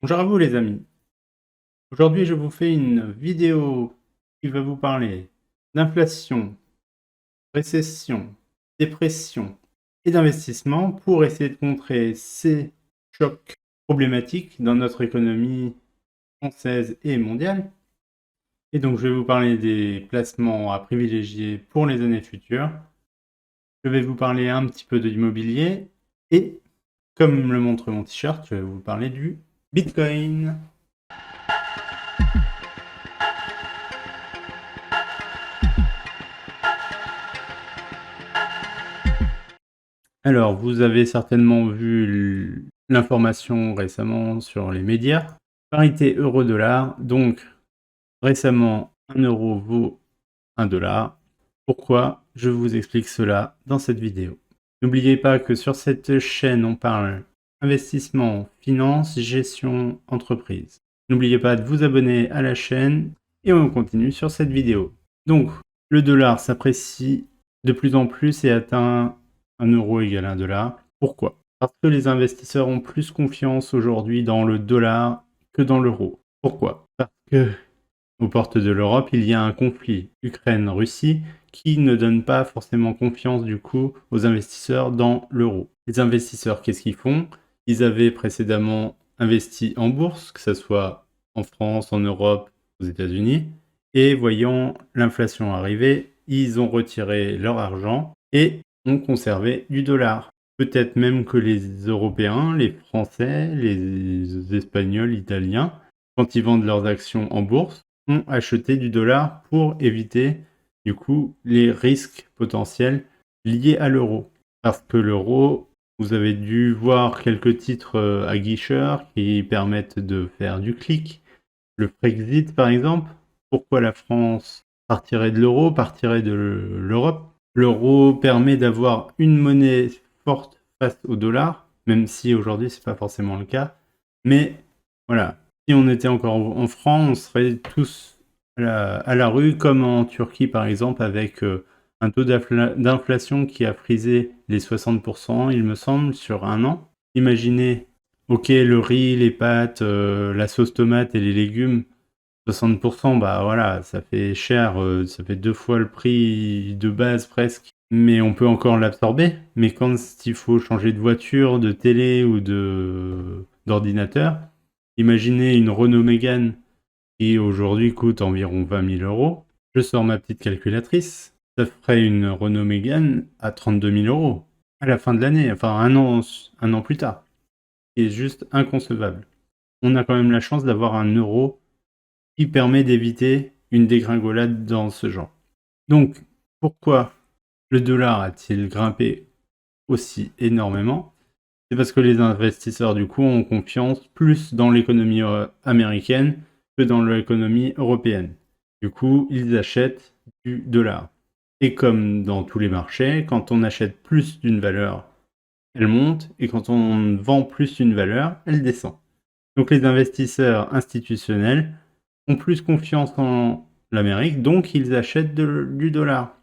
Bonjour à vous les amis. Aujourd'hui je vous fais une vidéo qui va vous parler d'inflation, récession, dépression et d'investissement pour essayer de contrer ces chocs problématiques dans notre économie française et mondiale. Et donc je vais vous parler des placements à privilégier pour les années futures. Je vais vous parler un petit peu de l'immobilier et, comme le montre mon t-shirt, je vais vous parler du Bitcoin. Alors, vous avez certainement vu l'information récemment sur les médias. Parité euro-dollar, donc récemment 1 euro vaut 1 dollar. Pourquoi? Je vous explique cela dans cette vidéo. N'oubliez pas que sur cette chaîne, on parle investissement, finance, gestion, entreprise. N'oubliez pas de vous abonner à la chaîne et on continue sur cette vidéo. Donc, le dollar s'apprécie de plus en plus et atteint 1 euro égale 1 dollar. Pourquoi? Parce que les investisseurs ont plus confiance aujourd'hui dans le dollar que dans l'euro. Pourquoi? Parce que aux portes de l'Europe, il y a un conflit Ukraine-Russie qui ne donne pas forcément confiance du coup aux investisseurs dans l'euro. Les investisseurs, qu'est-ce qu'ils font? Ils avaient précédemment investi en bourse, que ce soit en France, en Europe, aux États-Unis, et voyant l'inflation arriver, ils ont retiré leur argent et ont conservé du dollar. Peut-être même que les Européens, les Français, les Espagnols, Italiens, quand ils vendent leurs actions en bourse, ont acheté du dollar pour éviter du coup les risques potentiels liés à l'euro. Parce que l'euro, vous avez dû voir quelques titres aguicheurs qui permettent de faire du clic. Le Frexit par exemple. Pourquoi la France partirait de l'euro, partirait de l'Europe? L'euro permet d'avoir une monnaie forte face au dollar, même si aujourd'hui c'est pas forcément le cas. Mais voilà, si on était encore en France, on serait tous à la rue, comme en Turquie par exemple, avec un taux d'inflation qui a frisé les 60%, il me semble, sur un an. Imaginez, ok, le riz, les pâtes, la sauce tomate et les légumes, 60%, bah voilà, ça fait cher, ça fait 2 fois le prix de base presque. Mais on peut encore l'absorber. Mais quand il faut changer de voiture, de télé ou d'ordinateur, imaginez une Renault Mégane qui aujourd'hui coûte environ 20 000 euros. Je sors ma petite calculatrice. Ça ferait une Renault Mégane à 32 000 euros à la fin de l'année, enfin un an plus tard. C'est juste inconcevable. On a quand même la chance d'avoir un euro qui permet d'éviter une dégringolade dans ce genre. Donc, pourquoi le dollar a-t-il grimpé aussi énormément? C'est parce que les investisseurs, du coup, ont confiance plus dans l'économie américaine que dans l'économie européenne. Du coup, ils achètent du dollar. Et comme dans tous les marchés, quand on achète plus d'une valeur, elle monte, et quand on vend plus d'une valeur, elle descend. Donc les investisseurs institutionnels ont plus confiance en l'Amérique, donc ils achètent du dollar.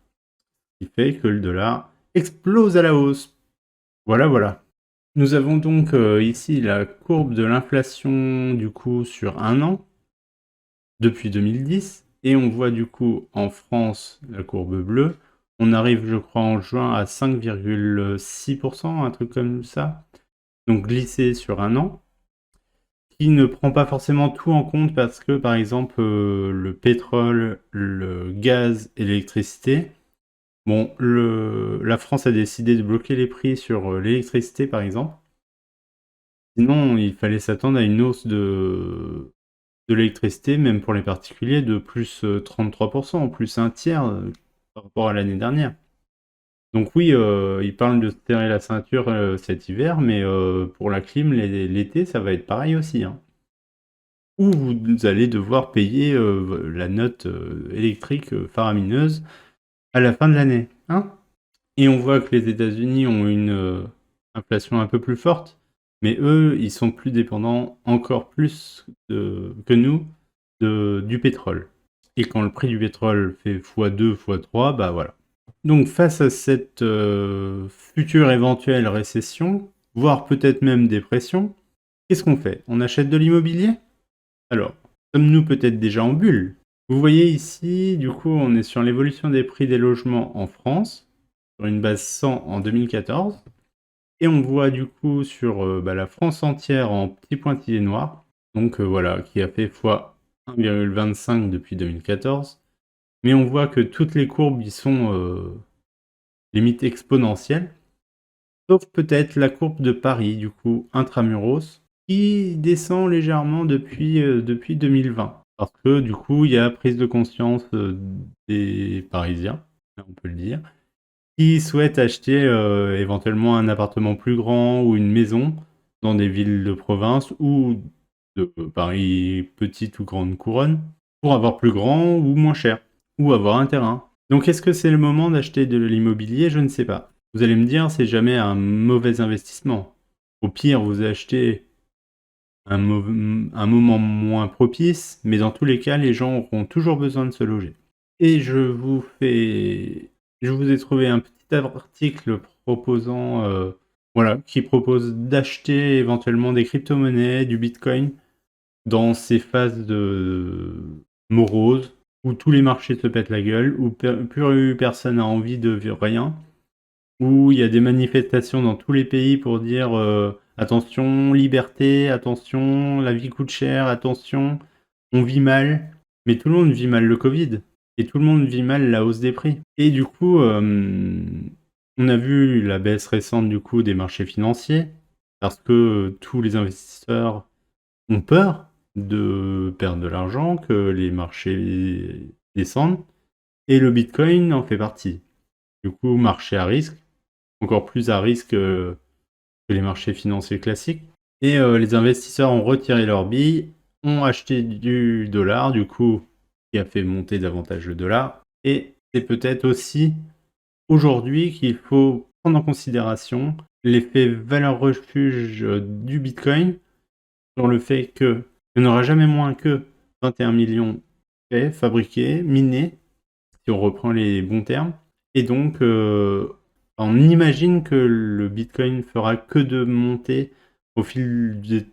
Ce qui fait que le dollar explose à la hausse. Voilà, voilà. Nous avons donc ici la courbe de l'inflation du coup sur un an depuis 2010 et on voit du coup en France la courbe bleue. On arrive je crois en juin à 5,6%, un truc comme ça. Donc glissé sur un an, qui ne prend pas forcément tout en compte parce que par exemple le pétrole, le gaz et l'électricité. Bon, la France a décidé de bloquer les prix sur l'électricité par exemple. Sinon, il fallait s'attendre à une hausse de l'électricité, même pour les particuliers, de plus 33%, plus un tiers par rapport à l'année dernière. Donc oui, ils parlent de se serrer la ceinture cet hiver, mais pour la clim, l'été, ça va être pareil aussi, hein. Ou vous allez devoir payer la note électrique faramineuse à la fin de l'année, hein. Et on voit que les États-Unis ont une inflation un peu plus forte, mais eux, ils sont plus dépendants encore plus que nous du pétrole. Et quand le prix du pétrole fait x2, x3, bah voilà. Donc face à cette future éventuelle récession, voire peut-être même dépression, Qu'est-ce qu'on fait? On achète de l'immobilier? Alors, sommes-nous peut-être déjà en bulle? Vous voyez ici, du coup, on est sur l'évolution des prix des logements en France, sur une base 100 en 2014. Et on voit du coup sur la France entière en petit pointillé noir, donc voilà, qui a fait fois 1,25 depuis 2014. Mais on voit que toutes les courbes y sont limite exponentielles, sauf peut-être la courbe de Paris, du coup, intramuros, qui descend légèrement depuis 2020. Parce que du coup, il y a prise de conscience des Parisiens, on peut le dire, qui souhaitent acheter éventuellement un appartement plus grand ou une maison dans des villes de province ou de Paris, petite ou grande couronne, pour avoir plus grand ou moins cher, ou avoir un terrain. Donc est-ce que c'est le moment d'acheter de l'immobilier? Je ne sais pas. Vous allez me dire, c'est jamais un mauvais investissement. Au pire, vous achetez un moment moins propice, mais dans tous les cas, les gens auront toujours besoin de se loger. Et je vous ai trouvé un petit article proposant, qui propose d'acheter éventuellement des crypto-monnaies, du Bitcoin, dans ces phases de morose, où tous les marchés se pètent la gueule, où plus personne n'a envie de rien, où il y a des manifestations dans tous les pays pour dire attention, liberté, attention, la vie coûte cher, attention, on vit mal. Mais tout le monde vit mal le Covid. Et tout le monde vit mal la hausse des prix. Et du coup, on a vu la baisse récente du coup des marchés financiers, parce que tous les investisseurs ont peur de perdre de l'argent, que les marchés descendent, et le Bitcoin en fait partie. Du coup, marché à risque, encore plus à risque que les marchés financiers classiques. Et les investisseurs ont retiré leurs billes, ont acheté du dollar, du coup, qui a fait monter davantage le dollar. Et c'est peut-être aussi aujourd'hui qu'il faut prendre en considération l'effet valeur refuge du Bitcoin sur le fait que il n'y en aura jamais moins que 21 millions faits, fabriqués, minés, si on reprend les bons termes. Et donc, on imagine que le Bitcoin fera que de monter au fil du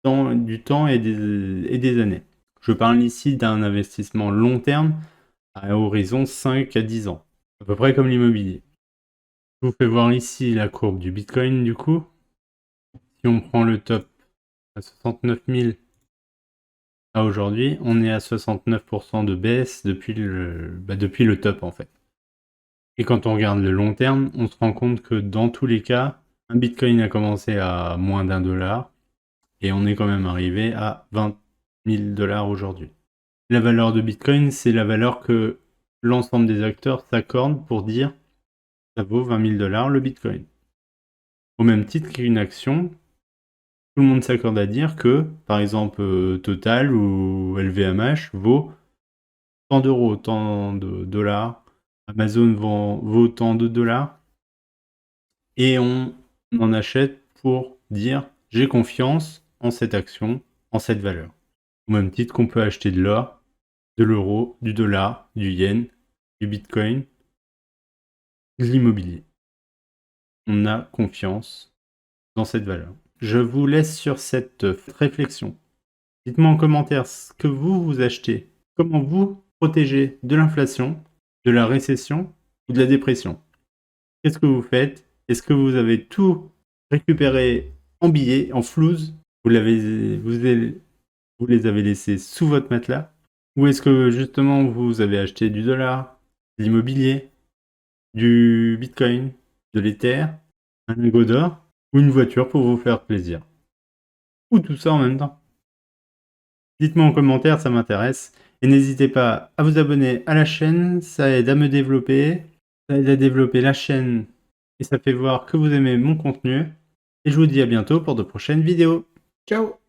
temps et des années. Je parle ici d'un investissement long terme à horizon 5 à 10 ans, à peu près comme l'immobilier. Je vous fais voir ici la courbe du Bitcoin du coup. Si on prend le top à 69 000 à aujourd'hui, on est à 69% de baisse depuis le top en fait. Et quand on regarde le long terme, on se rend compte que dans tous les cas, un Bitcoin a commencé à moins d'1 dollar et on est quand même arrivé à 20 000 dollars aujourd'hui. La valeur de Bitcoin, c'est la valeur que l'ensemble des acteurs s'accordent pour dire ça vaut 20 000 dollars le Bitcoin. Au même titre qu'une action, tout le monde s'accorde à dire que, par exemple, Total ou LVMH vaut tant d'euros, tant de dollars, Amazon vaut tant de dollars, et on en achète pour dire j'ai confiance en cette action, en cette valeur. Au même titre qu'on peut acheter de l'or, de l'euro, du dollar, du yen, du bitcoin, de l'immobilier. On a confiance dans cette valeur. Je vous laisse sur cette réflexion. Dites-moi en commentaire ce que vous achetez, comment vous protégez de l'inflation, de la récession ou de la dépression. Qu'est-ce que vous faites? Est-ce que vous avez tout récupéré en billets, en flouze? Vous les avez laissés sous votre matelas? Ou est-ce que justement vous avez acheté du dollar, de l'immobilier, du bitcoin, de l'ether, un lingot d'or ou une voiture pour vous faire plaisir? Ou tout ça en même temps? Dites-moi en commentaire, ça m'intéresse. Et n'hésitez pas à vous abonner à la chaîne, ça aide à me développer, ça aide à développer la chaîne et ça fait voir que vous aimez mon contenu. Et je vous dis à bientôt pour de prochaines vidéos. Ciao!